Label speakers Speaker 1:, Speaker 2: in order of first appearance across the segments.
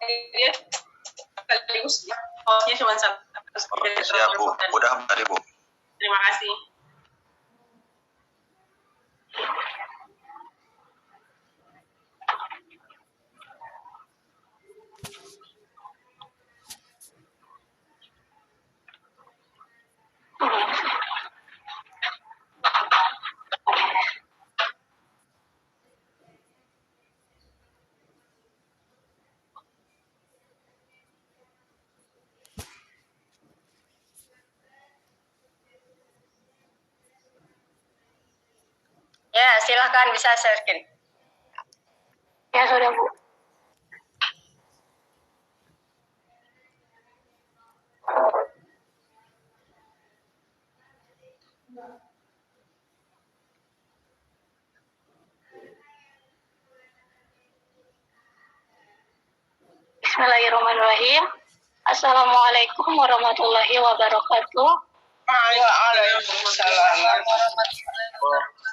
Speaker 1: dia sekaligus hostnya cuma satu.
Speaker 2: Siap Bu, udah tadi Bu.
Speaker 1: Terima kasih.
Speaker 3: Ya, silahkan bisa share screen.
Speaker 4: Ya, sudah Bu. Bismillahirrahmanirrahim. Assalamualaikum warahmatullahi wabarakatuh.
Speaker 1: Waalaikumsalam warahmatullahi wabarakatuh.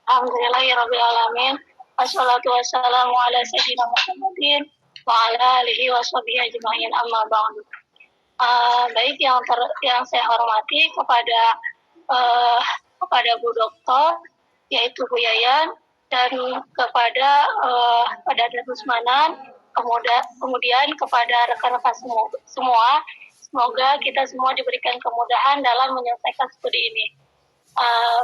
Speaker 4: Alhamdulillahirrahmanirrahim. Wassalatu wassalamu ala sayyidina Muhammadin wa ala alihi wa sahbihi ajma'in amma ba'du. Baik yang saya hormati kepada Bu Doktor, yaitu Bu Yayan, dan kepada pada Darusmanan, kemudian kepada rekan-rekan semua, semoga kita semua diberikan kemudahan dalam menyelesaikan studi ini.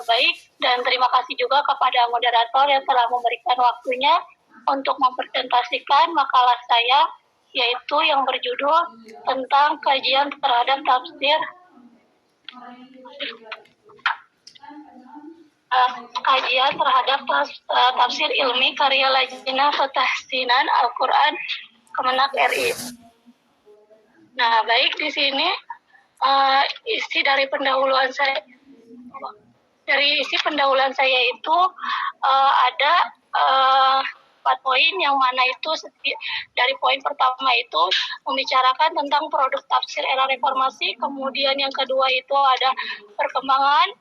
Speaker 4: Baik, dan terima kasih juga kepada moderator yang telah memberikan waktunya untuk mempresentasikan makalah saya, yaitu yang berjudul tentang kajian terhadap tafsir ilmi karya Lajnah Petahsinan Al-Quran Kemenak RI. Nah, baik, di sini isi pendahuluan saya itu ada 4 poin, yang mana itu dari poin pertama itu membicarakan tentang produk tafsir era reformasi, kemudian yang kedua itu ada perkembangan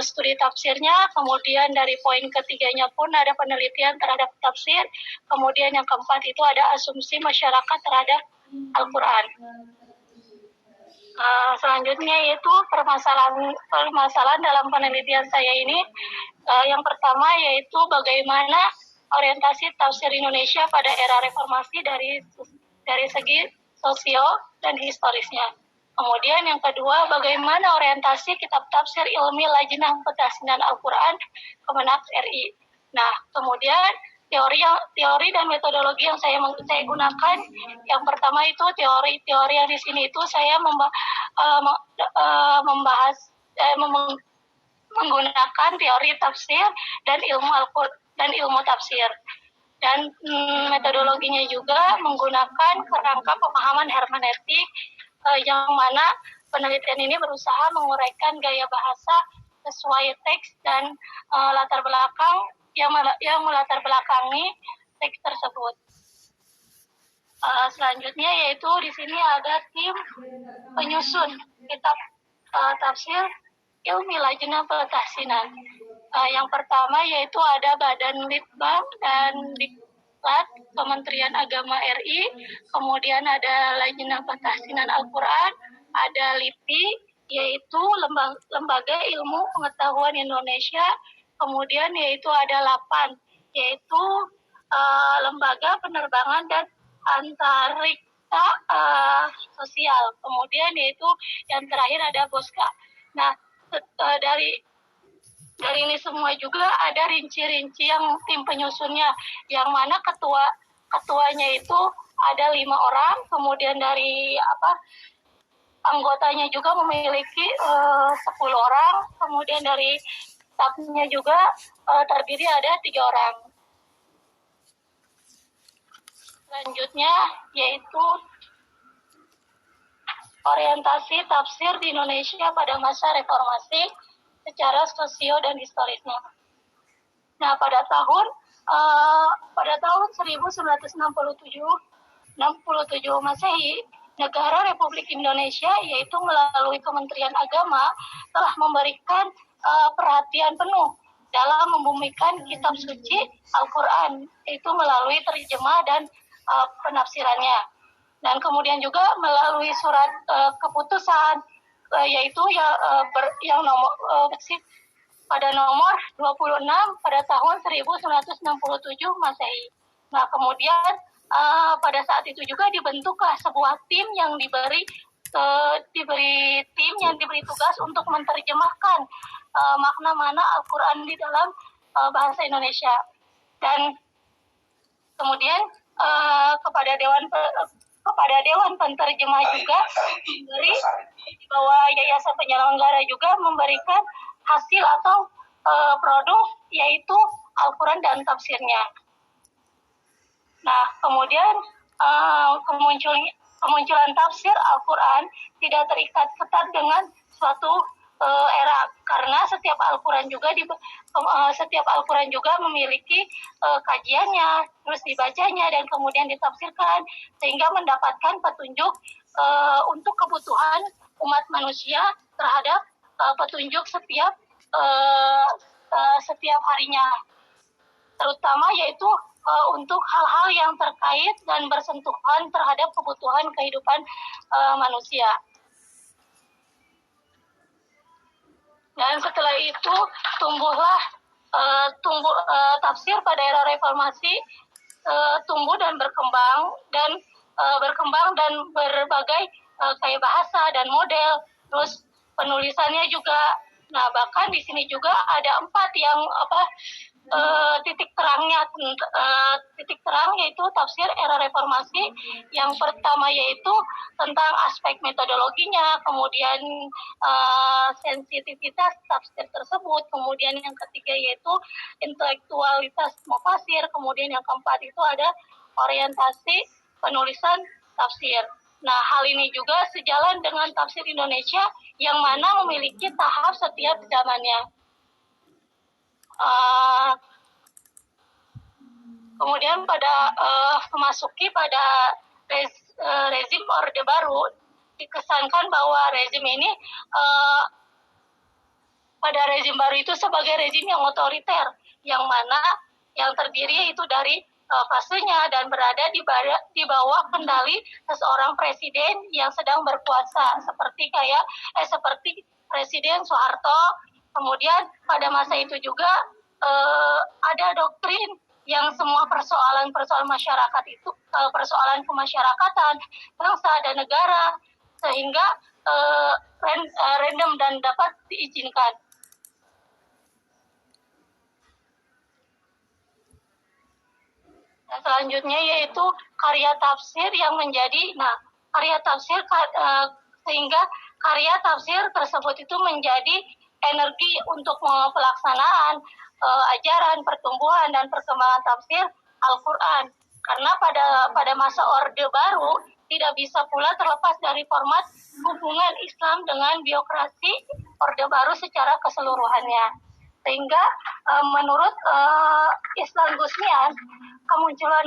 Speaker 4: studi tafsirnya, kemudian dari poin ketiganya pun ada penelitian terhadap tafsir, kemudian yang keempat itu ada asumsi masyarakat terhadap Al-Quran. Selanjutnya yaitu permasalahan dalam penelitian saya ini. Yang pertama yaitu bagaimana orientasi tafsir Indonesia pada era reformasi dari segi sosio dan historisnya. Kemudian yang kedua, bagaimana orientasi kitab tafsir ilmi Lajnah Petahsinan Al-Quran Kemenak RI. Nah, kemudian teori dan metodologi yang saya gunakan, yang pertama itu teori yang di sini itu saya menggunakan teori tafsir dan ilmu tafsir, dan metodologinya juga menggunakan kerangka pemahaman hermeneutik, yang mana penelitian ini berusaha menguraikan gaya bahasa sesuai teks dan latar belakang yang melatar belakangi teks tersebut. Selanjutnya yaitu di sini ada tim penyusun kitab tafsir ilmi Lajnah Petahsinan. Yang pertama yaitu ada Badan Litbang dan Diklat Kementerian Agama RI, kemudian ada Lajnah Petahsinan Al-Quran, ada LIPI yaitu Lembaga Ilmu Pengetahuan Indonesia, kemudian yaitu ada LAPAN yaitu Lembaga Penerbangan dan Antariksa Sosial, kemudian yaitu yang terakhir ada BOSKA. Nah, dari ini semua juga ada rinci-rinci yang tim penyusunnya, yang mana ketuanya itu ada 5 orang, kemudian dari anggotanya juga memiliki 10 orang, kemudian dari stafnya juga terdiri ada 3 orang. Selanjutnya yaitu orientasi tafsir di Indonesia pada masa reformasi secara sosio dan historisnya. Nah, pada tahun 1967 Masehi, negara Republik Indonesia yaitu melalui Kementerian Agama telah memberikan perhatian penuh dalam membumikan kitab suci Al-Quran, itu melalui terjemah dan penafsirannya. Dan kemudian juga melalui surat keputusan, yaitu yang nomor pada nomor 26 pada tahun 1967 Masehi. Nah, kemudian pada saat itu juga dibentuklah sebuah tim yang diberi tugas untuk menerjemahkan makna-makna Al-Quran di dalam bahasa Indonesia. Dan kemudian kepada Dewan Penterjemah juga diberi di bawah Yayasan Penyelenggara juga memberikan hasil atau produk, yaitu Al-Quran dan tafsirnya. Nah, kemudian kemunculan tafsir Al-Quran tidak terikat ketat dengan suatu era, karena setiap Al-Quran juga memiliki kajiannya, terus dibacanya dan kemudian ditafsirkan sehingga mendapatkan petunjuk untuk kebutuhan umat manusia terhadap petunjuk setiap harinya, terutama yaitu untuk hal-hal yang terkait dan bersentuhan terhadap kebutuhan kehidupan manusia. Dan setelah itu tumbuhlah tafsir pada era reformasi, tumbuh dan berkembang dan berbagai kayak bahasa dan model, terus penulisannya juga. Nah, bahkan di sini juga ada 4 yang titik terang yaitu tafsir era reformasi. Yang pertama yaitu tentang aspek metodologinya, kemudian sensitivitas tafsir tersebut, kemudian yang ketiga yaitu intelektualitas mufasir, kemudian yang keempat itu ada orientasi penulisan tafsir. Nah, hal ini juga sejalan dengan tafsir Indonesia yang mana memiliki tahap setiap zamannya. Kemudian pada memasuki pada rezim Orde Baru, dikesankan bahwa rezim ini pada rezim baru itu sebagai rezim yang otoriter, yang mana yang terdiri itu dari fasenya dan berada di bawah kendali seseorang presiden yang sedang berkuasa, seperti Presiden Soeharto. Kemudian pada masa itu juga ada doktrin yang semua persoalan masyarakat itu persoalan kemasyarakatan, bangsa dan negara, sehingga random dan dapat diizinkan. Dan selanjutnya yaitu karya tafsir yang menjadi, sehingga karya tafsir tersebut itu menjadi energi untuk pelaksanaan ajaran, pertumbuhan dan perkembangan tafsir Al-Quran. Karena pada masa Orde Baru tidak bisa pula terlepas dari format hubungan Islam dengan biokrasi Orde Baru secara keseluruhannya. Sehingga menurut Islam Gusmian, kemunculan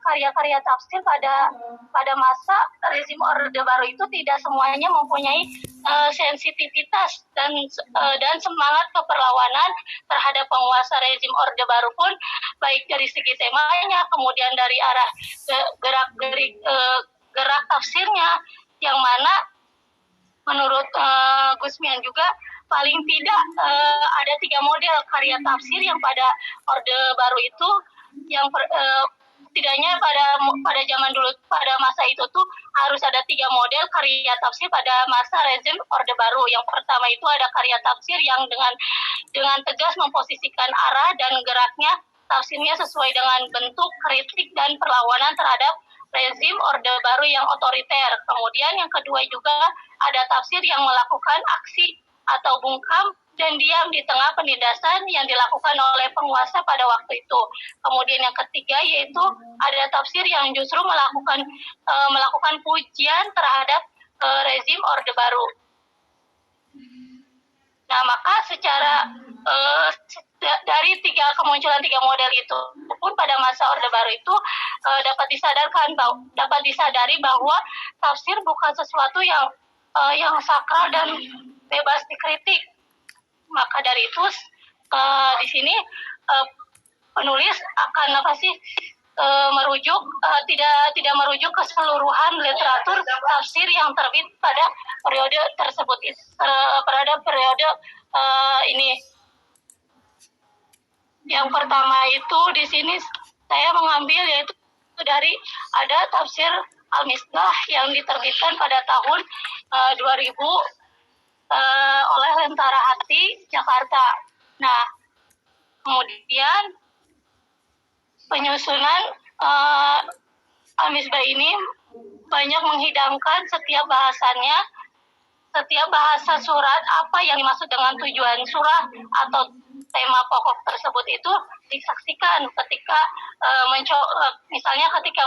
Speaker 4: karya-karya tafsir pada masa rezim Orde Baru itu tidak semuanya mempunyai sensitivitas dan semangat keperlawanan terhadap penguasa rezim Orde Baru pun, baik dari segi temanya, kemudian dari arah gerak tafsirnya, yang mana menurut Gusmian juga paling tidak ada 3 model karya tafsir yang pada Orde Baru itu, yang setidaknya pada zaman dulu, pada masa itu tuh harus ada 3 model karya tafsir pada masa rezim Orde Baru. Yang pertama itu ada karya tafsir yang dengan tegas memposisikan arah dan geraknya tafsirnya sesuai dengan bentuk kritik dan perlawanan terhadap rezim Orde Baru yang otoriter. Kemudian yang kedua juga ada tafsir yang melakukan aksi atau bungkam dan diam di tengah penindasan yang dilakukan oleh penguasa pada waktu itu. Kemudian yang ketiga yaitu ada tafsir yang justru melakukan pujian terhadap rezim Orde Baru. Nah, maka secara dari kemunculan 3 model itu pun pada masa Orde Baru itu dapat disadari bahwa tafsir bukan sesuatu yang sakral dan bebas dikritik. Maka dari itu Di sini penulis akan merujuk tidak merujuk keseluruhan literatur tafsir yang terbit pada periode tersebut pada periode ini. Yang pertama itu di sini saya mengambil yaitu dari ada tafsir Al-Misbah yang diterbitkan pada tahun 2000 oleh Lentera Hati Jakarta. Nah, kemudian penyusunan Al-Misbah ini banyak menghidangkan setiap bahasannya, setiap bahasa surat, apa yang dimaksud dengan tujuan surah atau tema pokok tersebut itu disaksikan ketika misalnya ketika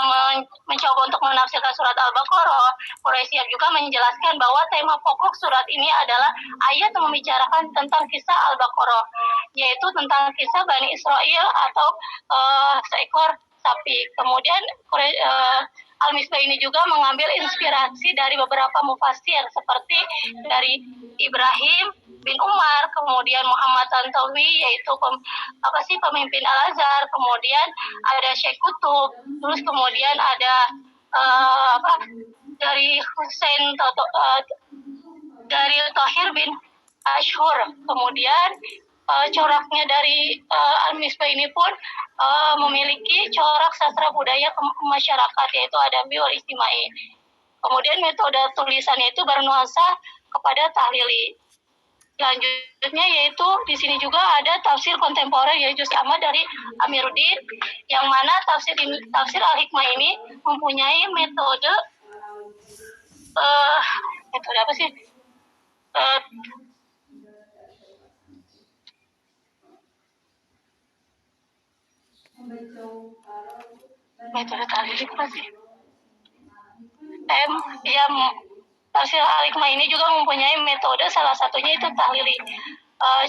Speaker 4: mencoba untuk menafsirkan surat Al-Baqarah. Quraisy juga menjelaskan bahwa tema pokok surat ini adalah ayat yang membicarakan tentang kisah Al-Baqarah, yaitu tentang kisah Bani Israel atau seekor sapi. Kemudian Al-Misbah ini juga mengambil inspirasi dari beberapa mufasir seperti dari Ibrahim bin Umar, kemudian Muhammad Tantawi yaitu pemimpin Al-Azhar, kemudian ada Syekh Qutub, terus kemudian ada dari dari Tahir bin Ashur, kemudian coraknya dari Al-Misbah ini pun memiliki corak sastra budaya masyarakat yaitu Adabi wal Istimai. Kemudian metode tulisannya itu bernuansa kepada tahlili. Selanjutnya yaitu di sini juga ada tafsir kontemporer yaitu juz amma dari Amiruddin, yang mana tafsir Al-Hikmah ini mempunyai metode apa sih? Metode tahlil apa sih? Tafsir Al-Hikmah ini juga mempunyai metode, salah satunya itu tahlili.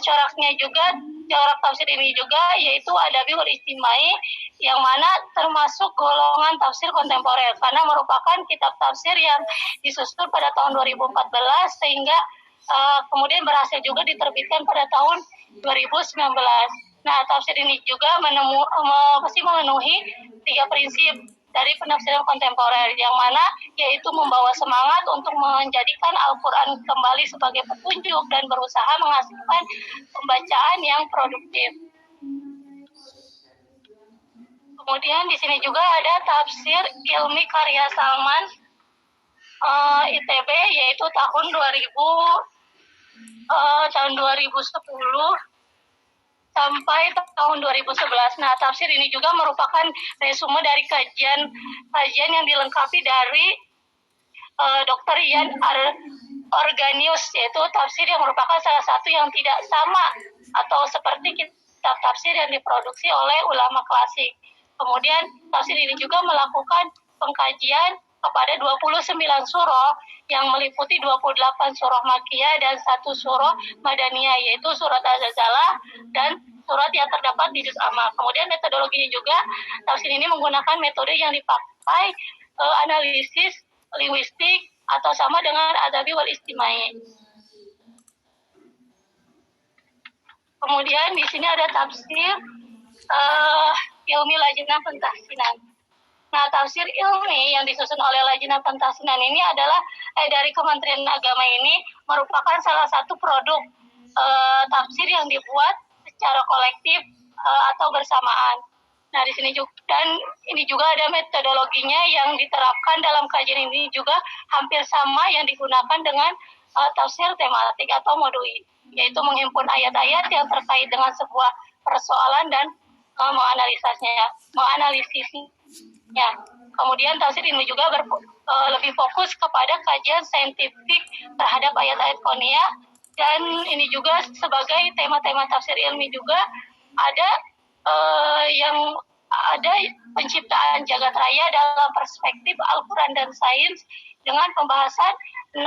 Speaker 4: Coraknya juga, corak tafsir ini juga yaitu Adabi wal Istimai, yang mana termasuk golongan tafsir kontemporer karena merupakan kitab tafsir yang disusun pada tahun 2014 sehingga kemudian berhasil juga diterbitkan pada tahun 2019. Nah, tafsir ini juga memenuhi 3 prinsip dari penafsiran kontemporer, yang mana yaitu membawa semangat untuk menjadikan Al-Quran kembali sebagai petunjuk dan berusaha menghasilkan pembacaan yang produktif. Kemudian di sini juga ada tafsir ilmi karya Salman ITB yaitu tahun 2010 sampai tahun 2011. Nah, tafsir ini juga merupakan resume dari kajian yang dilengkapi dari Dr. Ian Organius, yaitu tafsir yang merupakan salah satu yang tidak sama atau seperti kitab tafsir yang diproduksi oleh ulama klasik. Kemudian tafsir ini juga melakukan pengkajian kepada 29 surah yang meliputi 28 surah Makkiyah dan 1 surah Madaniyah, yaitu surat Az-Zalzalah dan surat yang terdapat di juz amma. Kemudian metodologinya juga, tafsir ini menggunakan metode yang dipakai analisis linguistik atau sama dengan Adabi wal Istimai. Kemudian di sini ada tafsir ilmi Lajnah Pentahsinan. Nah, tafsir ilmi yang disusun oleh Lajnah Pentahsinan ini adalah dari Kementerian Agama ini merupakan salah satu produk tafsir yang dibuat secara kolektif atau bersamaan. Nah, di sini juga, dan ini juga ada metodologinya yang diterapkan dalam kajian ini juga hampir sama yang digunakan dengan tafsir tematik atau modui, yaitu menghimpun ayat-ayat yang terkait dengan sebuah persoalan dan menganalisisnya. Kemudian tafsir ini juga lebih fokus kepada kajian saintifik terhadap ayat-ayat kauniyah, dan ini juga sebagai tema-tema tafsir ilmi juga ada penciptaan jagat raya dalam perspektif Al-Quran dan sains dengan pembahasan 6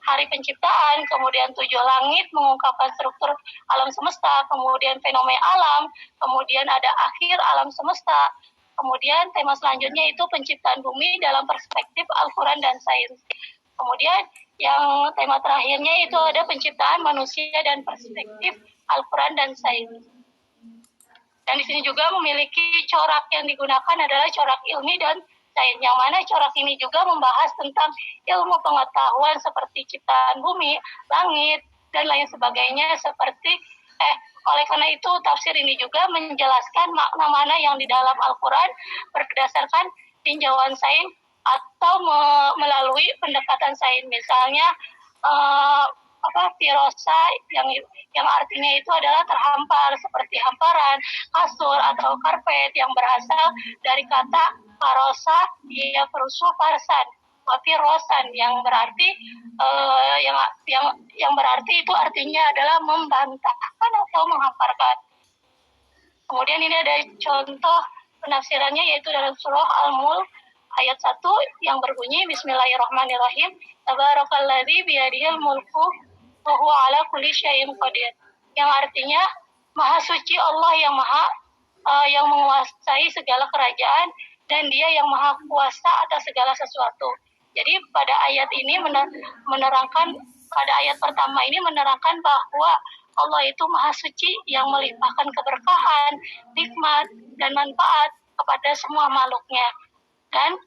Speaker 4: hari penciptaan, kemudian 7 langit mengungkapkan struktur alam semesta, kemudian fenomena alam, kemudian ada akhir alam semesta. Kemudian tema selanjutnya itu penciptaan bumi dalam perspektif Al-Quran dan sains. Kemudian yang tema terakhirnya itu ada penciptaan manusia dan perspektif Al-Quran dan sains. Dan di sini juga memiliki corak yang digunakan adalah corak ilmi dan sains, yang mana corak ini juga membahas tentang ilmu pengetahuan seperti ciptaan bumi, langit, dan lain sebagainya seperti oleh karena itu tafsir ini juga menjelaskan makna mana yang di dalam Al-Quran berdasarkan tinjauan sains atau melalui pendekatan sains. Misalnya firosa yang artinya itu adalah terhampar seperti hamparan, kasur atau karpet yang berasal dari kata farosa ya perusuh farsan, firosan yang berarti yang berarti itu artinya adalah membantahkan atau menghamparkan. Kemudian ini ada contoh penafsirannya yaitu dalam surah Al-Mulk ayat 1 yang berbunyi Bismillahirrahmanirrahim. Tabarakalladzi biyadihil mulku wa huwa ala kulli syai'in qadir. Yang artinya Maha suci Allah yang menguasai segala kerajaan dan Dia yang Maha kuasa atas segala sesuatu. Jadi pada ayat ini pada ayat pertama ini menerangkan bahwa Allah itu Maha suci yang melimpahkan keberkahan, nikmat, dan manfaat kepada semua makhluknya. Dan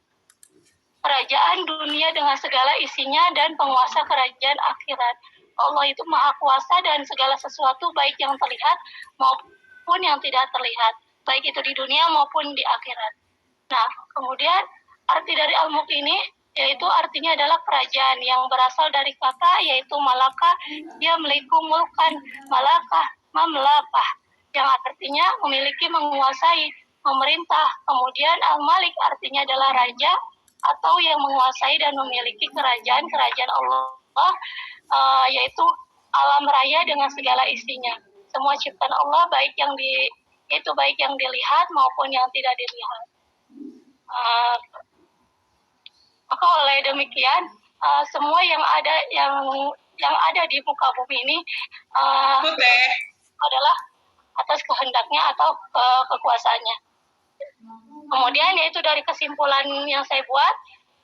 Speaker 4: kerajaan dunia dengan segala isinya dan penguasa kerajaan akhirat. Allah itu Maha kuasa dan segala sesuatu baik yang terlihat maupun yang tidak terlihat, baik itu di dunia maupun di akhirat. Nah, kemudian arti dari Al-Mulk ini yaitu artinya adalah kerajaan yang berasal dari kata yaitu malaka, dia meliku mulkan, malakah, mamlakah, yang artinya memiliki, menguasai, memerintah. Kemudian Al-Malik artinya adalah raja atau yang menguasai dan memiliki kerajaan Allah, yaitu alam raya dengan segala isinya. Semua ciptaan Allah baik yang dilihat maupun yang tidak dilihat. Maka oleh demikian semua yang ada di muka bumi ini adalah atas kehendaknya atau kekuasaannya. Kemudian yaitu dari kesimpulan yang saya buat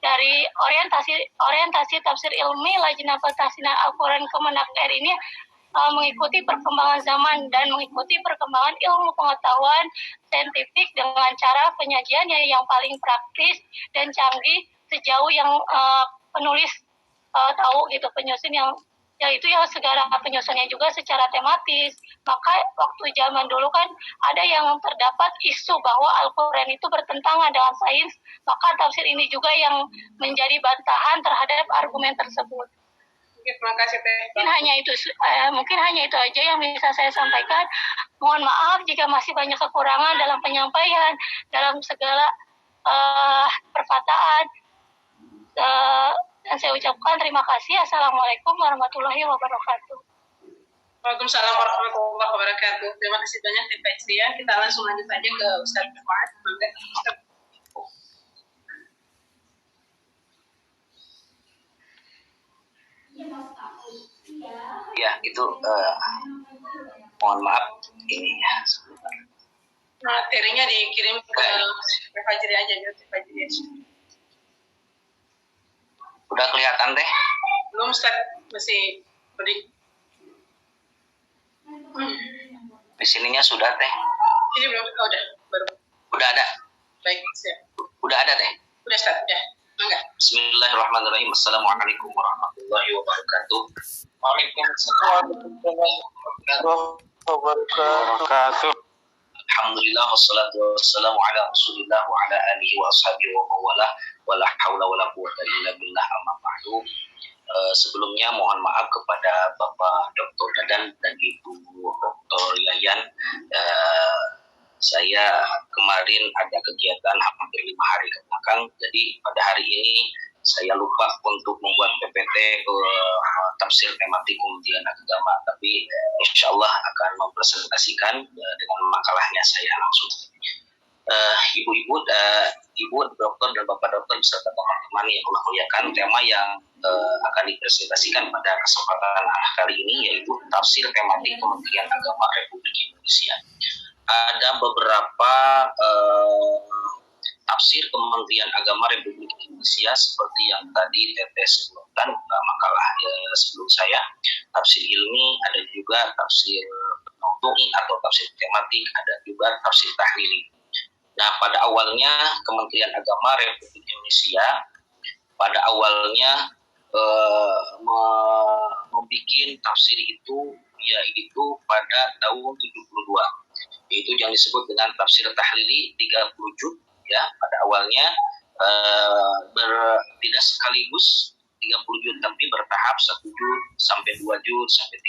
Speaker 4: dari orientasi tafsir ilmi Lajnah Pentafsiran Al-Quran Kemenak RI ini mengikuti perkembangan zaman dan mengikuti perkembangan ilmu pengetahuan saintifik dengan cara penyajiannya yang paling praktis dan canggih sejauh yang penulis tahu gitu, penyusun yaitu yang segala penyusunnya juga secara tematis. Maka waktu zaman dulu kan ada yang terdapat isu bahwa Al-Quran itu bertentangan dengan sains, maka tafsir ini juga yang menjadi bantahan terhadap argumen tersebut.
Speaker 1: Terima kasih Teh.
Speaker 4: Mungkin hanya itu aja yang bisa saya sampaikan. Mohon maaf jika masih banyak kekurangan dalam penyampaian, dalam segala perkataan. Dan saya ucapkan terima kasih. Assalamualaikum warahmatullahi wabarakatuh.
Speaker 1: Waalaikumsalam warahmatullahi wabarakatuh. Terima kasih banyak Teh Faizia. Kita langsung lanjut aja ke Ustaz Fuad.
Speaker 5: Ya, itu mohon maaf ini ya.
Speaker 1: Materinya dikirim ke Teh Fajri aja ya, Teh Fajri.
Speaker 5: Udah kelihatan Teh?
Speaker 1: Belum Ustaz, masih beri.
Speaker 5: Di sininya sudah Teh?
Speaker 1: Ini belum, udah, baru.
Speaker 5: Udah ada?
Speaker 1: Baik, siap.
Speaker 5: Udah ada Teh?
Speaker 1: Udah Ustaz, udah. Enggak.
Speaker 5: Bismillahirrahmanirrahim. Assalamualaikum warahmatullahi wabarakatuh.
Speaker 2: Waalaikumsalam warahmatullahi wabarakatuh.
Speaker 5: Alhamdulillah wassalatu wassalamu ala Rasulillah wa ala alihi wa ashabihi wa mawalah wa la haula wa la quwwata illa billah amma ba'du. Sebelumnya mohon maaf kepada Bapak Dr. Dadan dan Ibu Dr. Yayan. Saya kemarin ada kegiatan hampir 5 hari ke belakang, jadi pada hari ini saya lupa untuk membuat PPT tafsir tematik Kementerian Agama, tapi insya Allah akan mempresentasikan dengan makalahnya saya langsung. Ibu dokter dan bapak dokter beserta teman-teman yang Allah muliakan, tema yang akan dipresentasikan pada kesempatan kali ini yaitu tafsir tematik Kementerian Agama Republik Indonesia. Ada beberapa tafsir Kementerian Agama Republik Indonesia seperti yang tadi Teteh sebutkan makalah sebelum saya, tafsir ilmi, ada juga tafsir maudu'i atau tafsir tematik, ada juga tafsir tahlili. Nah, pada awalnya Kementerian Agama Republik Indonesia pada awalnya membuat tafsir itu yaitu pada tahun 72, yaitu yang disebut dengan tafsir tahlili 30 juz ya. Pada awalnya tidak sekaligus 30 juz, tapi bertahap 1 juz sampai 2 juz sampai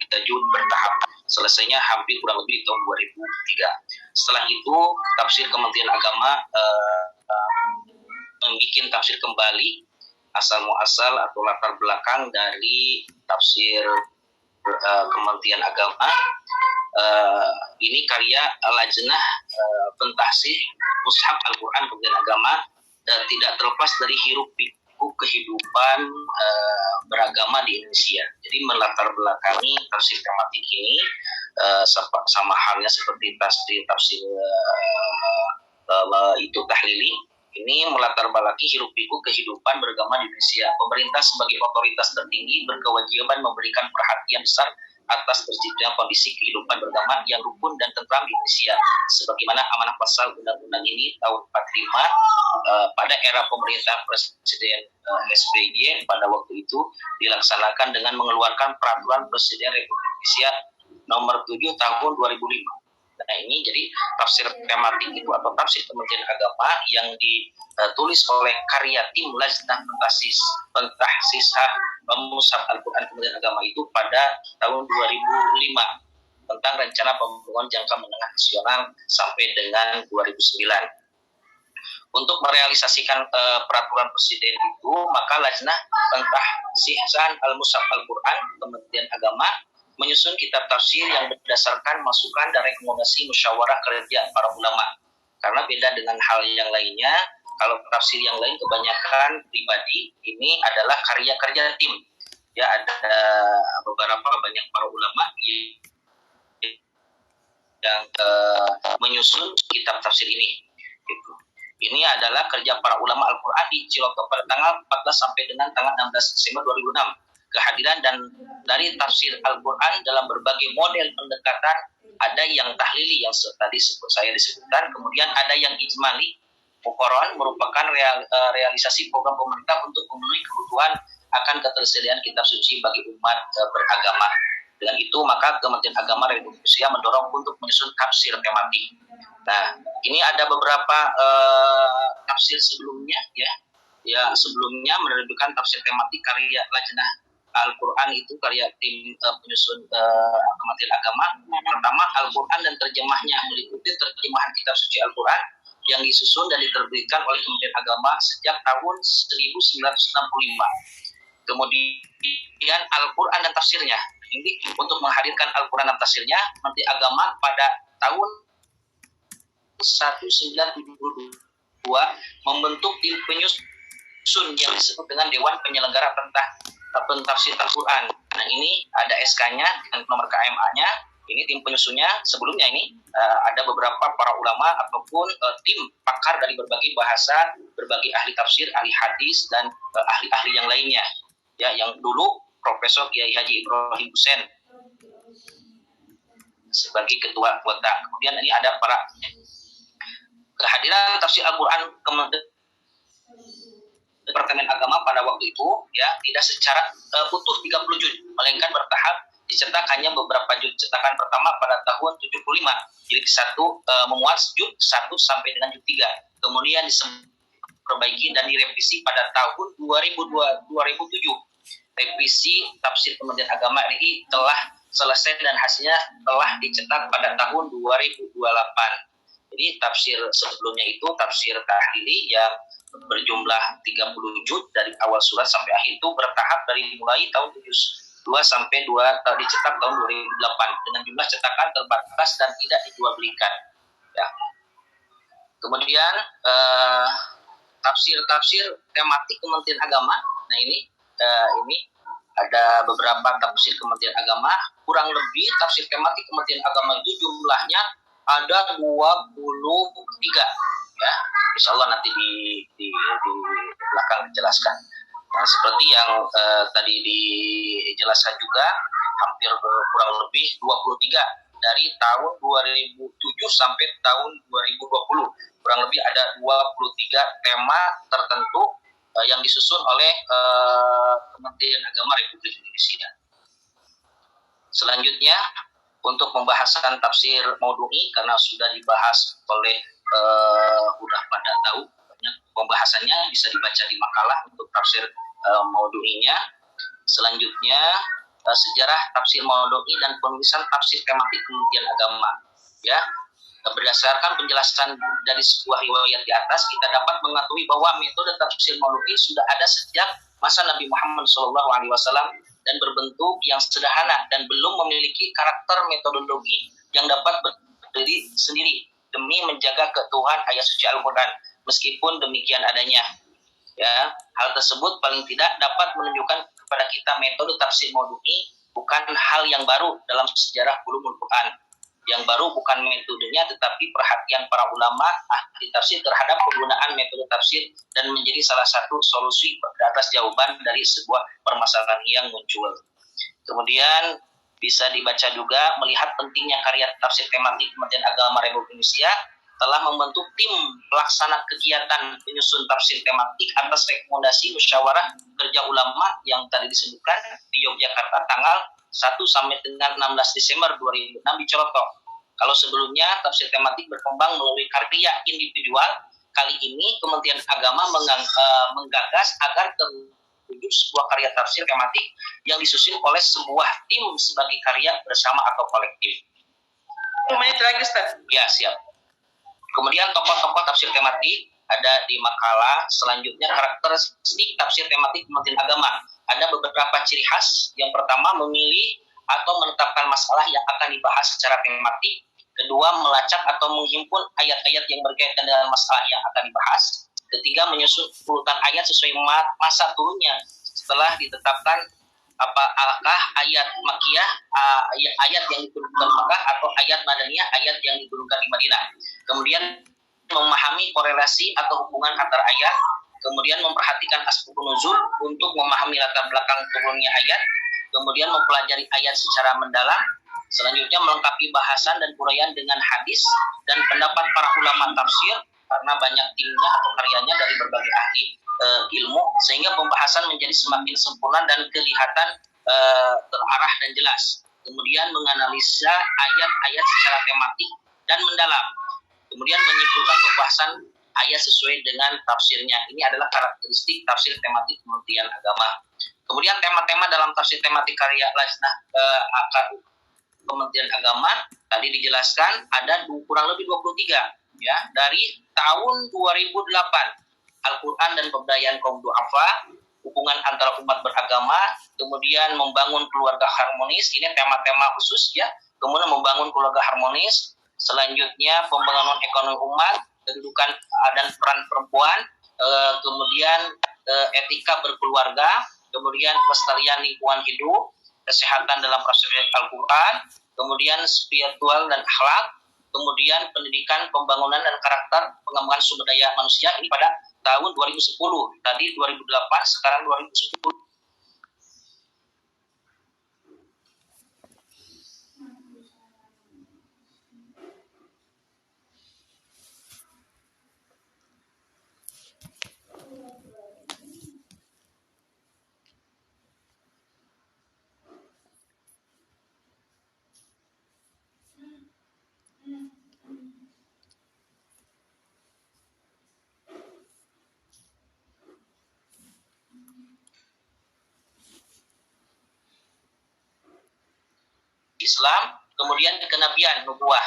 Speaker 5: 3 juz bertahap. Selesainya hampir kurang lebih tahun 2003. Setelah itu tafsir Kementerian Agama membuat tafsir kembali asal muasal atau latar belakang dari tafsir Kementerian Agama. Ini karya Lajnah Pentahsih Mushaf Al-Quran Kementerian Agama, tidak terlepas dari hiruk pikuk kehidupan beragama di Indonesia. Jadi melatar belakangi tafsir tematik ini sama halnya seperti tafsir itu tahlili. Ini melatar belakangi hiruk pikuk kehidupan beragama di Indonesia. Pemerintah sebagai otoritas tertinggi berkewajiban memberikan perhatian besar atas terciptanya kondisi kehidupan beragama yang rukun dan tentram di Indonesia, sebagaimana amanah pasal undang-undang ini tahun 45 pada era pemerintah Presiden SBY pada waktu itu dilaksanakan dengan mengeluarkan Peraturan Presiden Republik Indonesia nomor 7 tahun 2005. Nah, ini jadi tafsir tematik itu atau tafsir Kementerian Agama yang ditulis oleh karya tim Lajnah Pentahsisah Mushaf Al-Quran Kementerian Agama itu pada tahun 2005 tentang rencana pembangunan jangka menengah nasional sampai dengan 2009. Untuk merealisasikan peraturan presiden itu, maka Lajnah Pentahsisah Mushaf Al-Quran Kementerian Agama menyusun kitab tafsir yang berdasarkan masukan dan rekomendasi musyawarah kerja para ulama. Karena beda dengan hal yang lainnya, kalau tafsir yang lain kebanyakan pribadi, ini adalah karya kerja tim. Ya, ada beberapa banyak para ulama yang menyusun kitab tafsir ini. Gitu. Ini adalah kerja para ulama Al-Quran di Ciloto pada tanggal 14 sampai dengan tanggal 16 Desember 2006. Kehadiran dan dari tafsir Al-Quran dalam berbagai model pendekatan, ada yang tahlili yang tadi saya disebutkan, kemudian ada yang ijmali. Muqarrar merupakan realisasi program pemerintah untuk memenuhi kebutuhan akan ketersediaan kitab suci bagi umat beragama. Dengan itu maka Kementerian Agama Republik Indonesia mendorong untuk menyusun tafsir tematik. Nah, ini ada beberapa tafsir sebelumnya ya sebelumnya menerbitkan tafsir tematik karya Lajnah Al-Quran itu karya tim penyusun Kementerian Agama. Pertama, Al-Quran dan terjemahnya meliputi terjemahan kitab suci Al-Quran yang disusun dan diterbitkan oleh Kementerian Agama sejak tahun 1965. Kemudian Al-Quran dan tafsirnya. Ini untuk menghadirkan Al-Quran dan tafsirnya, Kementerian Agama pada tahun 1972 membentuk tim penyusun yang disebut dengan Dewan Penyelenggara Pentafsir Al-Quran. Nah, ini ada SK-nya dan nomor KMA-nya. Ini tim penyusunnya. Sebelumnya ini ada beberapa para ulama ataupun tim pakar dari berbagai bahasa, berbagai ahli tafsir, ahli hadis, dan ahli-ahli yang lainnya. Ya, yang dulu Profesor Kiai Haji Ibrahim Hussein sebagai ketua anggota. Kemudian ini ada para kehadiran tafsir Al-Quran Departemen Agama pada waktu itu ya tidak secara utuh 30 juz, melainkan bertahap dicetak hanya beberapa juz. Cetakan pertama pada tahun 75, jilid 1 memuat juz 1 sampai dengan juz 3. Kemudian diperbaiki dan direvisi pada tahun 2007. Revisi tafsir Kementerian Agama RI telah selesai dan hasilnya telah dicetak pada tahun 2028. Jadi tafsir sebelumnya itu tafsir tahlili yang berjumlah 30 juz dari awal surat sampai akhir itu bertahap dari mulai tahun 72 sampai dicetak tahun 2008 dengan jumlah cetakan terbatas dan tidak dijual belikan. Ya. Kemudian tafsir tematik Kementerian Agama. Nah ini ada beberapa tafsir Kementerian Agama, kurang lebih tafsir tematik Kementerian Agama itu jumlahnya ada 23 ya. Insya Allah nanti di belakang dijelaskan. Nah, seperti yang tadi dijelaskan juga hampir kurang lebih 23 dari tahun 2007 sampai tahun 2020. Kurang lebih ada 23 tema tertentu yang disusun oleh Kementerian Agama Republik Indonesia. Selanjutnya, untuk pembahasan tafsir maudhu'i, karena sudah dibahas oleh udah pada tahu banyak pembahasannya, bisa dibaca di makalah untuk tafsir maudhu'inya. Selanjutnya, sejarah tafsir maudhu'i dan penulisan tafsir tematik Kementerian Agama. Ya, berdasarkan penjelasan dari sebuah riwayat di atas, kita dapat mengetahui bahwa metode tafsir maudhu'i sudah ada sejak masa Nabi Muhammad SAW dan berbentuk yang sederhana dan belum memiliki karakter metodologi yang dapat berdiri sendiri demi menjaga keutuhan ayat suci Al-Quran. Meskipun demikian adanya, ya, hal tersebut paling tidak dapat menunjukkan kepada kita metode tafsir maudhu'i bukan hal yang baru dalam sejarah ulumul Quran. Yang baru bukan metodenya, tetapi perhatian para ulama ahli tafsir terhadap penggunaan metode tafsir dan menjadi salah satu solusi atas jawaban dari sebuah permasalahan yang muncul. Kemudian bisa dibaca juga melihat pentingnya karya tafsir tematik Kementerian Agama Republik Indonesia telah membentuk tim pelaksana kegiatan penyusun tafsir tematik atas rekomendasi musyawarah kerja ulama yang tadi disebutkan di Yogyakarta tanggal 1 sampai dengan 16 Desember 2006 di Colotok. Kalau sebelumnya tafsir tematik berkembang melalui karya individual, kali ini Kementerian Agama menggagas agar terwujud sebuah karya tafsir tematik yang disusun oleh sebuah tim sebagai karya bersama atau kolektif.
Speaker 1: Menit lagi, Ustaz.
Speaker 5: Ya, siap. Kemudian tokoh-tokoh tafsir tematik ada di makalah. Selanjutnya karakteristik tafsir tematik Kementerian Agama. Ada beberapa ciri khas. Yang pertama, memilih atau menetapkan masalah yang akan dibahas secara tematik. Kedua, melacak atau menghimpun ayat-ayat yang berkaitan dengan masalah yang akan dibahas. Ketiga, menyusun urutan ayat sesuai masa turunnya setelah ditetapkan apakah ayat Makkiyah, ayat yang diturunkan Makkah, atau ayat Madaniyah, ayat yang diturunkan di Madinah. Kemudian memahami korelasi atau hubungan antar ayat. Kemudian memperhatikan asbabun nuzul untuk memahami latar belakang turunnya ayat. Kemudian mempelajari ayat secara mendalam. Selanjutnya melengkapi bahasan dan uraian dengan hadis dan pendapat para ulama tafsir, karena banyak timnya atau karyanya dari berbagai ahli ilmu, sehingga pembahasan menjadi semakin sempurna dan kelihatan terarah dan jelas. Kemudian menganalisa ayat-ayat secara tematik dan mendalam. Kemudian menyimpulkan pembahasan ayat sesuai dengan tafsirnya. Ini adalah karakteristik tafsir tematik Kementerian Agama. Kemudian tema-tema dalam tafsir tematik karya Lajnah Kementerian Agama tadi dijelaskan ada kurang lebih 23 ya, dari tahun 2008. Al-Quran dan pemberdayaan kaum du'afa, hubungan antara umat beragama, kemudian membangun keluarga harmonis, ini tema-tema khusus ya. Kemudian membangun keluarga harmonis, selanjutnya pembangunan ekonomi umat, kedudukan dan peran perempuan, kemudian etika berkeluarga, kemudian pelestarian lingkungan hidup, kesehatan dalam proses Al-Quran, kemudian spiritual dan akhlak, kemudian pendidikan, pembangunan dan karakter, pengembangan sumber daya manusia, ini pada tahun 2010. Tadi 2008, sekarang 2010. Islam, kemudian kenabian, nubuah.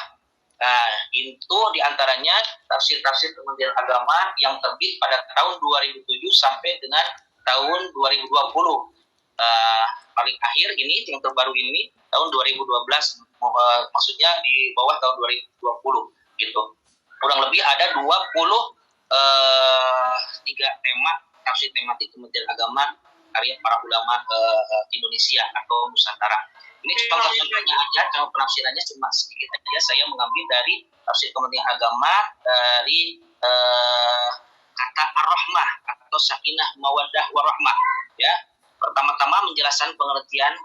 Speaker 5: Nah, itu diantaranya tafsir-tafsir Kementerian Agama yang terbit pada tahun 2007 sampai dengan tahun 2020. Paling akhir ini, yang terbaru ini, tahun 2012, maksudnya di bawah tahun 2020, gitu. Kurang lebih ada 23 tema tafsir tematik Kementerian Agama karya para ulama Indonesia atau Nusantara. Ini contoh-contohnya aja, kalau penafsirannya cuma sedikit aja. Saya mengambil dari tafsir Kementerian Agama dari kata ar-rahmah atau sakinah mawaddah warahmah. Ya, pertama-tama menjelaskan pengertian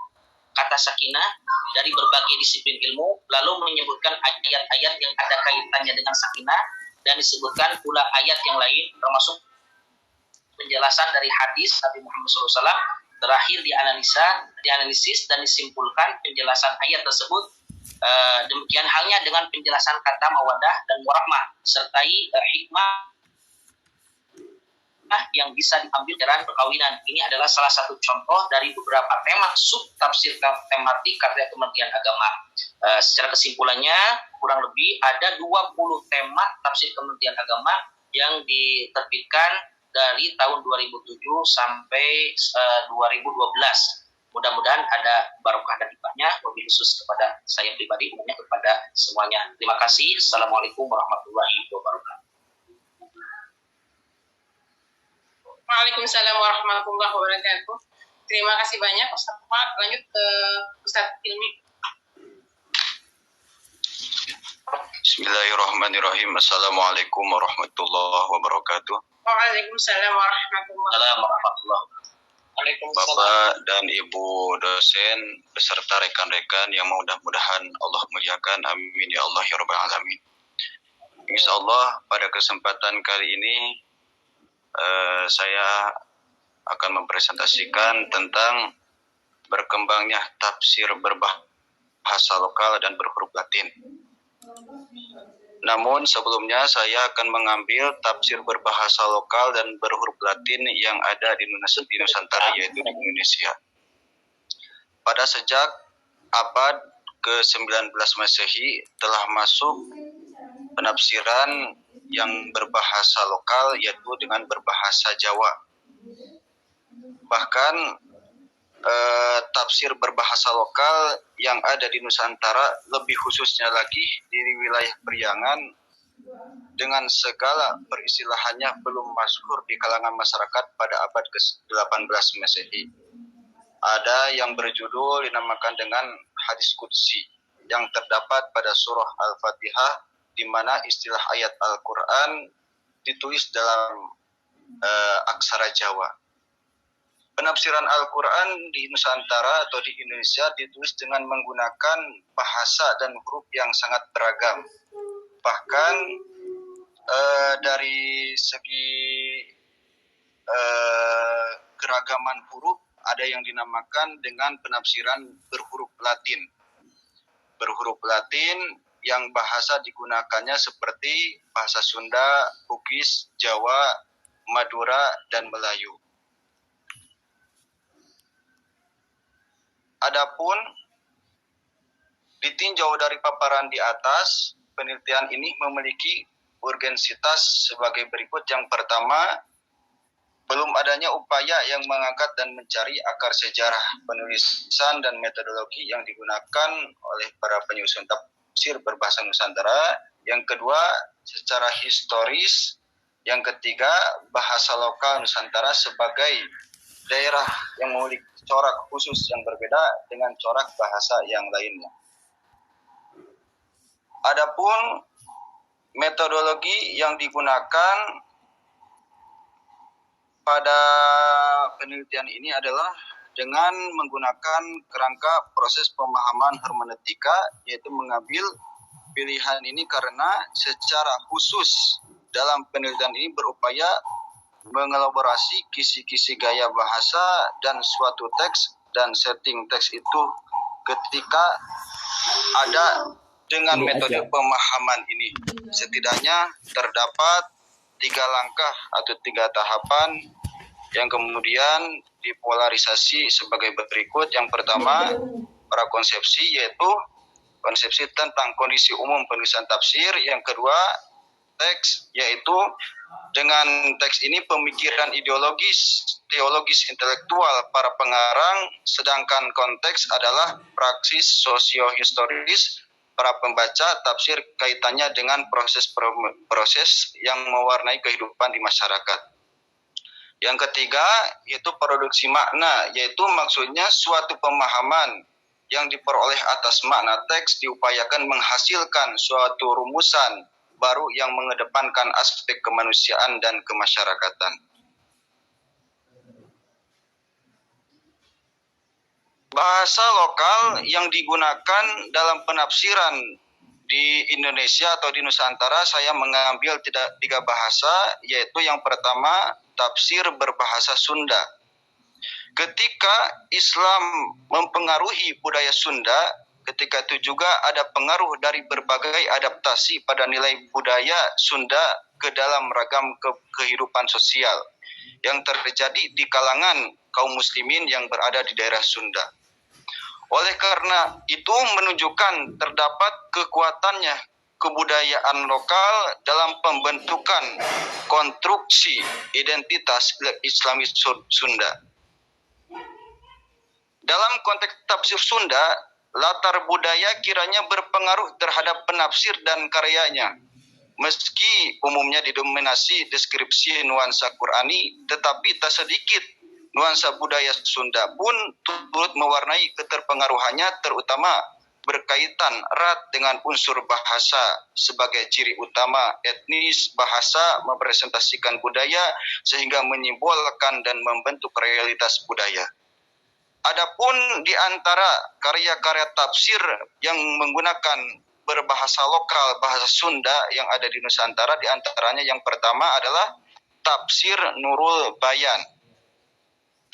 Speaker 5: kata sakinah dari berbagai disiplin ilmu, lalu menyebutkan ayat-ayat yang ada kaitannya dengan sakinah, dan disebutkan pula ayat yang lain, termasuk penjelasan dari hadis Nabi Muhammad SAW. Terakhir dianalisis dan disimpulkan penjelasan ayat tersebut. Demikian halnya dengan penjelasan kata mawaddah dan warahmah, sertai hikmah yang bisa diambil dari perkawinan. Ini adalah salah satu contoh dari beberapa tema sub tafsir tematik karya Kementerian Agama. Secara kesimpulannya, kurang lebih ada 20 tema tafsir Kementerian Agama yang diterbitkan dari tahun 2007 sampai 2012. Mudah-mudahan ada barokah dan hikmahnya, lebih khusus kepada saya pribadi, umumnya kepada semuanya. Terima kasih. Assalamualaikum warahmatullahi wabarakatuh.
Speaker 1: Waalaikumsalam warahmatullahi wabarakatuh. Terima kasih banyak Ustaz Pak. Lanjut ke Ustaz Hilmi.
Speaker 2: Bismillahirrahmanirrahim. Assalamualaikum warahmatullahi wabarakatuh.
Speaker 1: Waalaikumsalam warahmatullahi wabarakatuh.
Speaker 2: Bapak dan Ibu dosen beserta rekan-rekan yang mudah-mudahan Allah muliakan, amin ya Allah ya rabbal alamin. Insya Allah pada kesempatan kali ini saya akan mempresentasikan tentang berkembangnya tafsir berbahasa lokal dan berhuruf Latin. Namun sebelumnya saya akan mengambil tafsir berbahasa lokal dan berhuruf Latin yang ada di Nusantara, yaitu di Indonesia. Pada sejak abad ke-19 Masehi telah masuk penafsiran yang berbahasa lokal, yaitu dengan berbahasa Jawa. Bahkan tafsir berbahasa lokal yang ada di Nusantara, lebih khususnya lagi di wilayah Priangan, dengan segala peristilahannya belum masyhur di kalangan masyarakat pada abad ke-18 Masehi. Ada yang berjudul dinamakan dengan hadis qudsi yang terdapat pada surah Al-Fatihah, di mana istilah ayat Al-Quran ditulis dalam aksara Jawa. Penafsiran Al-Quran di Nusantara atau di Indonesia ditulis dengan menggunakan bahasa dan huruf yang sangat beragam. Bahkan dari segi keragaman huruf, ada yang dinamakan dengan penafsiran berhuruf Latin. Berhuruf Latin yang bahasa digunakannya seperti bahasa Sunda, Bugis, Jawa, Madura, dan Melayu. Adapun ditinjau dari paparan di atas, penelitian ini memiliki urgensitas sebagai berikut. Yang pertama, belum adanya upaya yang mengangkat dan mencari akar sejarah penulisan dan metodologi yang digunakan oleh para penyusun tafsir berbahasa Nusantara. Yang kedua, secara historis. Yang ketiga, bahasa lokal Nusantara sebagai daerah yang memiliki corak khusus yang berbeda dengan corak bahasa yang lainnya. Adapun metodologi yang digunakan pada penelitian ini adalah dengan menggunakan kerangka proses pemahaman hermeneutika, yaitu mengambil pilihan ini karena secara khusus dalam penelitian ini berupaya mengelaborasi kisi-kisi gaya bahasa dan suatu teks dan setting teks itu ketika ada dengan metode pemahaman ini. Setidaknya terdapat 3 langkah atau 3 tahapan yang kemudian dipolarisasi sebagai berikut. Yang pertama, prakonsepsi, yaitu konsepsi tentang kondisi umum penulisan tafsir. Yang kedua, teks, yaitu dengan teks ini pemikiran ideologis, teologis, intelektual para pengarang, sedangkan konteks adalah praksis sosio-historis para pembaca tafsir kaitannya dengan proses yang mewarnai kehidupan di masyarakat. Yang ketiga, yaitu produksi makna, yaitu maksudnya suatu pemahaman yang diperoleh atas makna teks diupayakan menghasilkan suatu rumusan baru yang mengedepankan aspek kemanusiaan dan kemasyarakatan. Bahasa lokal yang digunakan dalam penafsiran di Indonesia atau di Nusantara, saya mengambil tiga bahasa, yaitu yang pertama tafsir berbahasa Sunda. Ketika Islam mempengaruhi budaya Sunda, ketika itu juga ada pengaruh dari berbagai adaptasi pada nilai budaya Sunda ke dalam ragam kehidupan sosial yang terjadi di kalangan kaum muslimin yang berada di daerah Sunda. Oleh karena itu menunjukkan terdapat kekuatannya kebudayaan lokal dalam pembentukan konstruksi identitas Islami Sunda. Dalam konteks tafsir Sunda, latar budaya kiranya berpengaruh terhadap penafsir dan karyanya. Meski umumnya didominasi deskripsi nuansa Qurani, tetapi tak sedikit nuansa budaya Sunda pun turut mewarnai keterpengaruhannya, terutama berkaitan erat dengan unsur bahasa sebagai ciri utama etnis. Bahasa merepresentasikan budaya sehingga menyimbolkan dan membentuk realitas budaya. Adapun di antara karya-karya tafsir yang menggunakan berbahasa lokal, bahasa Sunda yang ada di Nusantara, di antaranya yang pertama adalah Tafsir Nurul Bayan.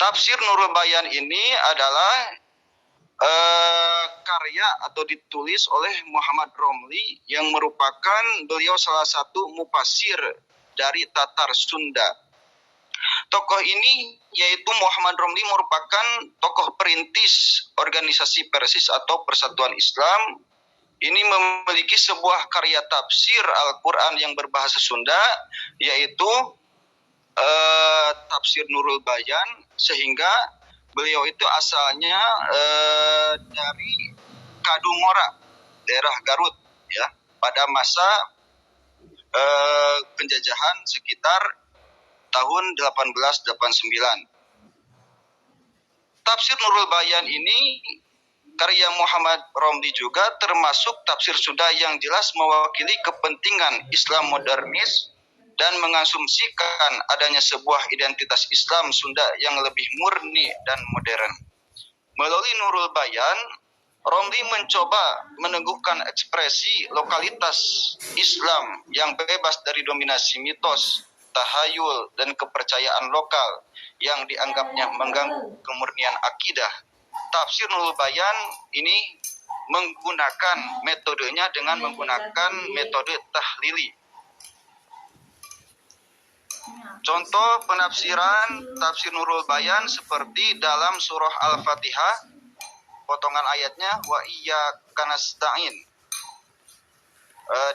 Speaker 2: Tafsir Nurul Bayan ini adalah karya atau ditulis oleh Muhammad Romli yang merupakan beliau salah satu mufasir dari Tatar Sunda. Tokoh ini yaitu Muhammad Romli merupakan tokoh perintis organisasi Persis atau Persatuan Islam. Ini memiliki sebuah karya tafsir Al-Quran yang berbahasa Sunda, yaitu Tafsir Nurul Bayan, sehingga beliau itu asalnya dari Kadungora, daerah Garut, ya, pada masa penjajahan sekitar tahun 1889. Tafsir Nurul Bayan ini karya Muhammad Romli juga termasuk tafsir Sunda yang jelas mewakili kepentingan Islam modernis dan mengasumsikan adanya sebuah identitas Islam Sunda yang lebih murni dan modern. Melalui Nurul Bayan, Romli mencoba meneguhkan ekspresi lokalitas Islam yang bebas dari dominasi mitos, tahayul, dan kepercayaan lokal yang dianggapnya mengganggu kemurnian akidah. Tafsir Nurul Bayan ini menggunakan metodenya dengan menggunakan metode tahlili. Contoh penafsiran Tafsir Nurul Bayan seperti dalam surah Al-Fatihah, potongan ayatnya wa iyyaka nasta'in.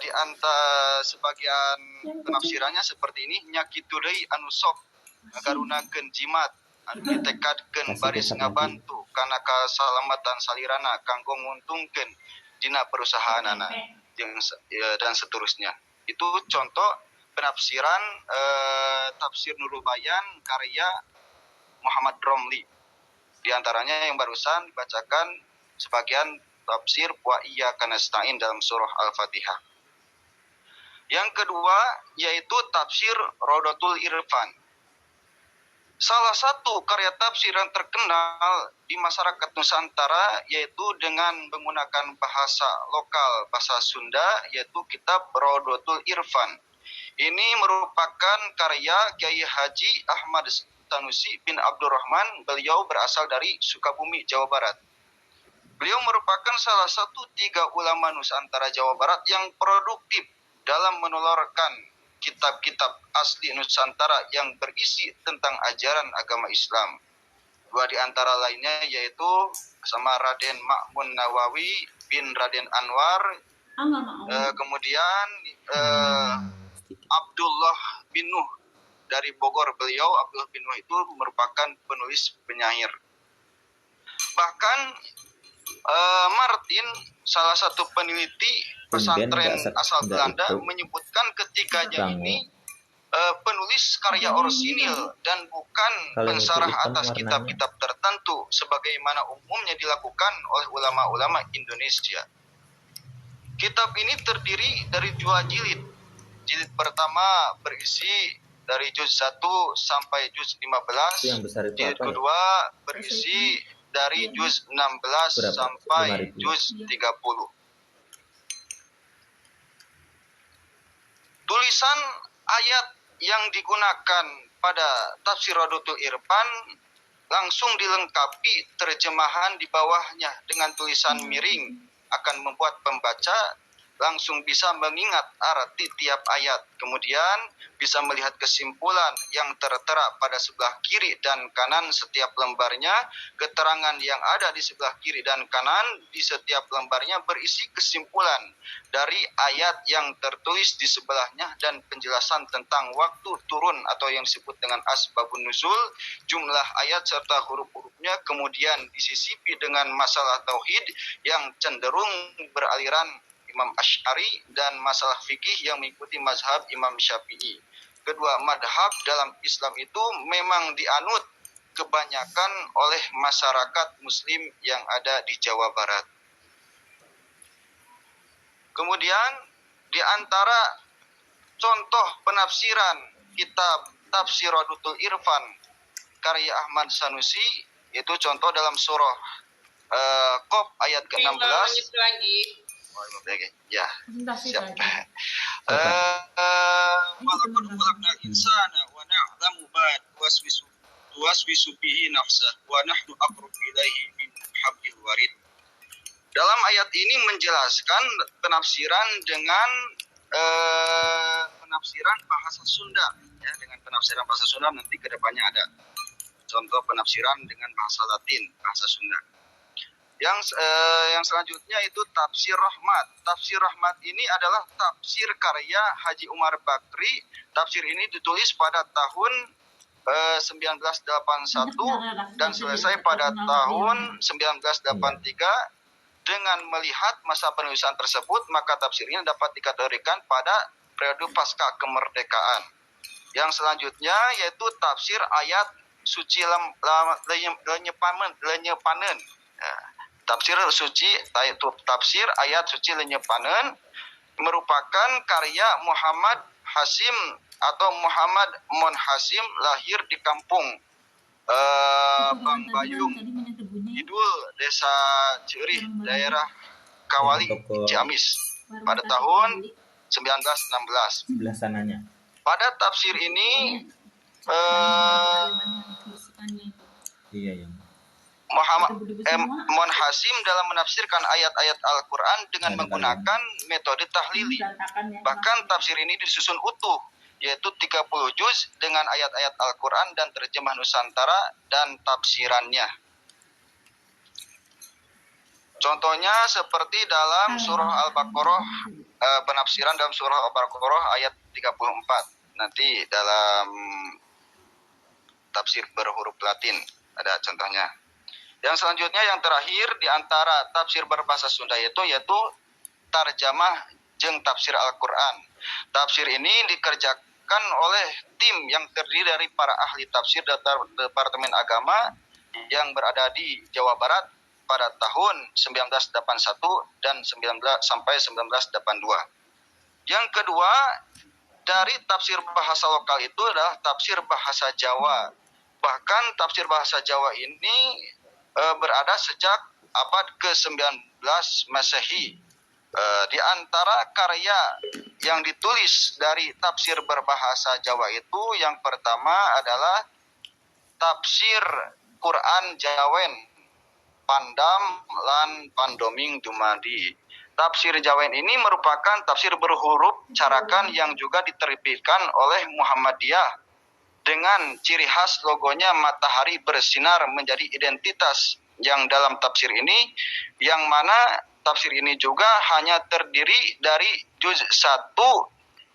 Speaker 2: Di antara sebagian penafsirannya seperti ini, nyakitulei anu sok ngarunakeun jimat anu ditekadkeun baris ngabantu kana kasalamatan salirana kanggo nguntungkeun dina perusahaanana dan seterusnya. Itu contoh penafsiran Tafsir Nurul Bayan karya Muhammad Romli. Di antaranya yang barusan dibacakan sebagian tafsir wa iyyaka nasta'in dalam surah Al-Fatihah. Yang kedua yaitu tafsir Rodotul Irfan. Salah satu karya tafsir yang terkenal di masyarakat Nusantara yaitu dengan menggunakan bahasa lokal, bahasa Sunda, yaitu kitab Rodotul Irfan. Ini merupakan karya Kiai Haji Ahmad Sanusi bin Abdurrahman. Beliau berasal dari Sukabumi, Jawa Barat. Beliau merupakan salah satu 3 ulama Nusantara Jawa Barat yang produktif dalam menelurkan kitab-kitab asli Nusantara yang berisi tentang ajaran agama Islam. 2 di antara lainnya yaitu sama Raden Ma'mun Nawawi bin Raden Anwar, kemudian Abdullah bin Nuh dari Bogor. Beliau Abdullah bin Nuh itu merupakan penulis penyair. Bahkan Martin, salah satu peneliti pesantren asal Belanda, menyebutkan ketiganya ini penulis karya orisinil dan bukan pensarah atas kitab-kitab tertentu sebagaimana umumnya dilakukan oleh ulama-ulama Indonesia. Kitab ini terdiri dari 2 jilid. Jilid pertama berisi dari juz 1 sampai juz 15. Jilid kedua berisi dari juz 16 sampai
Speaker 6: 5.000.
Speaker 2: juz 30. Tulisan ayat yang digunakan pada tafsir Rodotul Irfan langsung dilengkapi terjemahan di bawahnya dengan tulisan miring akan membuat pembaca langsung bisa mengingat arti tiap ayat. Kemudian bisa melihat kesimpulan yang tertera pada sebelah kiri dan kanan setiap lembarnya. Keterangan yang ada di sebelah kiri dan kanan di setiap lembarnya berisi kesimpulan dari ayat yang tertulis di sebelahnya dan penjelasan tentang waktu turun atau yang disebut dengan asbabun nuzul, jumlah ayat serta huruf-hurufnya, kemudian disisipi dengan masalah tauhid yang cenderung beraliran Imam Asy'ari dan masalah fikih yang mengikuti mazhab Imam Syafi'i. Kedua madhab dalam Islam itu memang dianut kebanyakan oleh masyarakat muslim yang ada di Jawa Barat. Kemudian di antara contoh penafsiran kitab Tafsir Rodotul Irfan karya Ahmad Sanusi, itu contoh dalam surah Qaf ayat ke-16. Ya, siap. Walaqad khalaqnal insana wa na'lamu ma tuwaswisu bihi nafsah wa nahnu aqrabu ilaihi min hablil warid. Dalam ayat ini menjelaskan penafsiran dengan penafsiran bahasa Sunda, ya, dengan penafsiran bahasa Sunda nanti kedepannya ada contoh penafsiran dengan bahasa Latin, bahasa Sunda. Yang selanjutnya itu tafsir rahmat. Tafsir rahmat ini adalah tafsir karya Haji Umar Bakri. Tafsir ini ditulis pada tahun 1981 dan selesai pada tahun 1983. Dengan melihat masa penulisan tersebut, maka tafsir ini dapat dikategorikan pada periode pasca kemerdekaan. Yang selanjutnya yaitu tafsir ayat suci lenyepanen. Tafsir suci, tafsir ayat suci lenyepanen merupakan karya Muhammad Hasim atau Muhammad Mon Hasim, lahir di kampung Bang Bayung, Kidul, Desa Cirih, daerah Kawali, Ciamis, pada tahun 1916.
Speaker 6: Sebelah sananya.
Speaker 2: Pada tafsir ini
Speaker 6: Iya, ya.
Speaker 2: Mon Hasim dalam menafsirkan ayat-ayat Al-Quran dengan menggunakan metode tahlili. Bahkan tafsir ini disusun utuh, yaitu 30 juz dengan ayat-ayat Al-Quran dan terjemah Nusantara dan tafsirannya. Contohnya seperti dalam surah Al-Baqarah, penafsiran dalam surah Al-Baqarah ayat 34. Nanti dalam tafsir berhuruf Latin ada contohnya. Yang selanjutnya yang terakhir di antara tafsir berbahasa Sunda yaitu tarjamah jeung tafsir Al-Quran. Tafsir ini dikerjakan oleh tim yang terdiri dari para ahli tafsir Departemen Agama yang berada di Jawa Barat pada tahun 1981 dan sampai 1982. Yang kedua, dari tafsir bahasa lokal itu adalah tafsir bahasa Jawa. Bahkan tafsir bahasa Jawa ini berada sejak abad ke-19 Masehi. Di antara karya yang ditulis dari tafsir berbahasa Jawa itu yang pertama adalah tafsir Quran Jawen Pandam lan Pandoming Dumadi. Tafsir Jawen ini merupakan tafsir berhuruf carakan yang juga diterbitkan oleh Muhammadiyah dengan ciri khas logonya matahari bersinar menjadi identitas yang dalam tafsir ini, yang mana tafsir ini juga hanya terdiri dari juz 1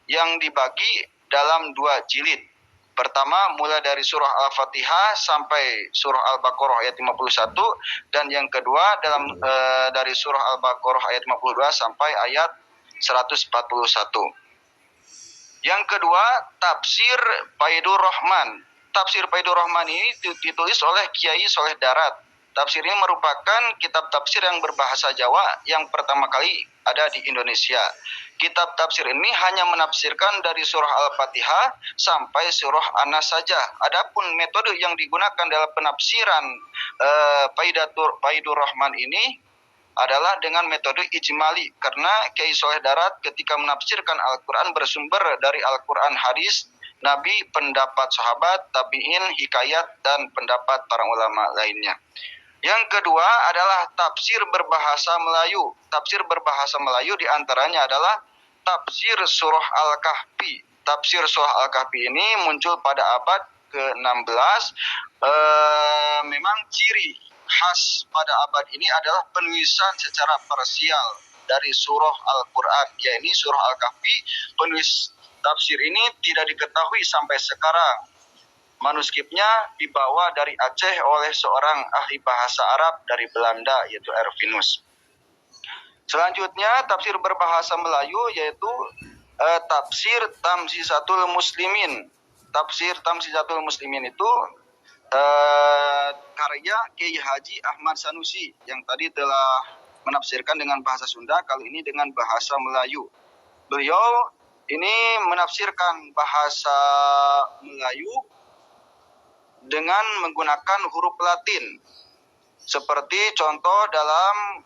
Speaker 2: yang dibagi dalam 2 jilid. Pertama mulai dari surah Al-Fatihah sampai surah Al-Baqarah ayat 51, dan yang kedua dari surah Al-Baqarah ayat 52 sampai ayat 141. Yang kedua, tafsir Faidur Rahman. Tafsir Faidur Rahman ini ditulis oleh Kiai Soleh Darat. Tafsir ini merupakan kitab tafsir yang berbahasa Jawa yang pertama kali ada di Indonesia. Kitab tafsir ini hanya menafsirkan dari surah Al-Fatihah sampai surah An-Nas saja. Adapun metode yang digunakan dalam penafsiran Faidur Rahman ini adalah dengan metode ijmali, karena Kiai Soleh Darat ketika menafsirkan Al-Quran bersumber dari Al-Quran, hadis Nabi, pendapat sahabat, tabi'in, hikayat, dan pendapat para ulama lainnya. Yang kedua adalah tafsir berbahasa Melayu. Tafsir berbahasa Melayu diantaranya adalah tafsir surah Al-Kahfi. Tafsir surah Al-Kahfi ini muncul pada abad ke-16. Memang ciri khas pada abad ini adalah penulisan secara parsial dari surah Al-Quran, yaitu surah Al-Kahfi. Penulis tafsir ini tidak diketahui sampai sekarang. Manuskripnya dibawa dari Aceh oleh seorang ahli bahasa Arab dari Belanda, yaitu Ervinus. Selanjutnya tafsir berbahasa Melayu yaitu tafsir Tamsizatul Muslimin. Tafsir Tamsizatul Muslimin itu karya Kiai Haji Ahmad Sanusi yang tadi telah menafsirkan dengan bahasa Sunda, kali ini dengan bahasa Melayu. Beliau ini menafsirkan bahasa Melayu dengan menggunakan huruf Latin. Seperti contoh dalam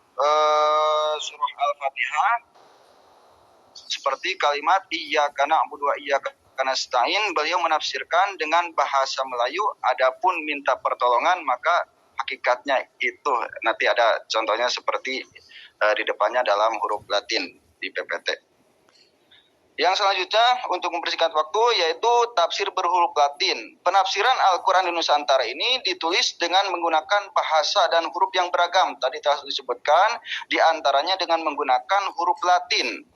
Speaker 2: surah Al-Fatihah, seperti kalimat iyyaka na'budu wa iyyaka nasta'in, beliau menafsirkan dengan bahasa Melayu. Adapun minta pertolongan maka hakikatnya itu nanti ada contohnya seperti di depannya dalam huruf Latin di PPT. Yang selanjutnya untuk mempersingkat waktu yaitu tafsir berhuruf Latin. Penafsiran Al-Quran di Nusantara ini ditulis dengan menggunakan bahasa dan huruf yang beragam. Tadi telah disebutkan diantaranya dengan menggunakan huruf Latin.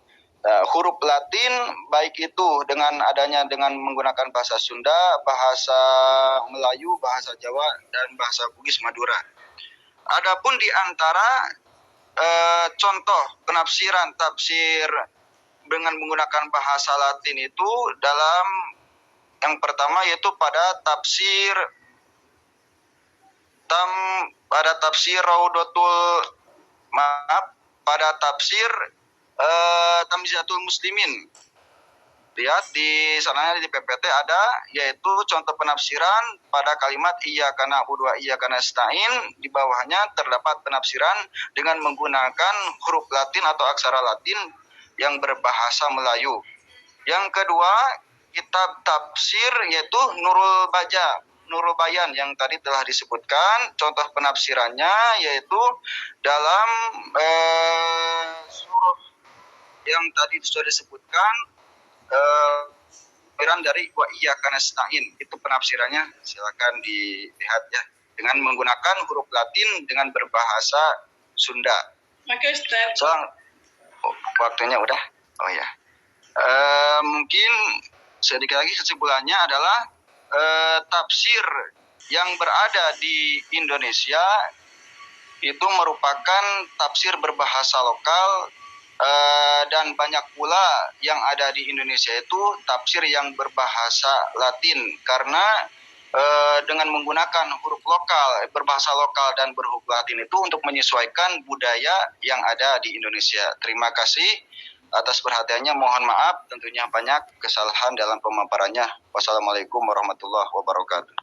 Speaker 2: Huruf Latin baik itu dengan menggunakan bahasa Sunda, bahasa Melayu, bahasa Jawa, dan bahasa Bugis Madura. Adapun di antara contoh penafsiran tafsir dengan menggunakan bahasa Latin itu dalam yang pertama yaitu pada tafsir Tamsizatul Muslimin. Lihat di sananya di PPT ada yaitu contoh penafsiran pada kalimat iyyaka na'budu wa iyyaka nasta'in. Di bawahnya terdapat penafsiran dengan menggunakan huruf Latin atau aksara Latin yang berbahasa Melayu. Yang kedua, kitab tafsir yaitu Nurul Bayan yang tadi telah disebutkan. Contoh penafsirannya yaitu dalam surah yang tadi sudah disebutkan, penafsiran dari wa iyyaka nasta'in. Itu penafsirannya, silakan dilihat ya, dengan menggunakan huruf Latin dengan berbahasa Sunda.
Speaker 1: Oke, Ustaz.
Speaker 2: Waktunya udah. Oh ya. Mungkin sedikit lagi kesimpulannya adalah tafsir yang berada di Indonesia itu merupakan tafsir berbahasa lokal, dan banyak pula yang ada di Indonesia itu tafsir yang berbahasa Latin, karena dengan menggunakan huruf lokal, berbahasa lokal dan berhuruf Latin itu untuk menyesuaikan budaya yang ada di Indonesia. Terima kasih atas perhatiannya. Mohon maaf tentunya banyak kesalahan dalam pemaparannya. Wassalamualaikum warahmatullahi wabarakatuh.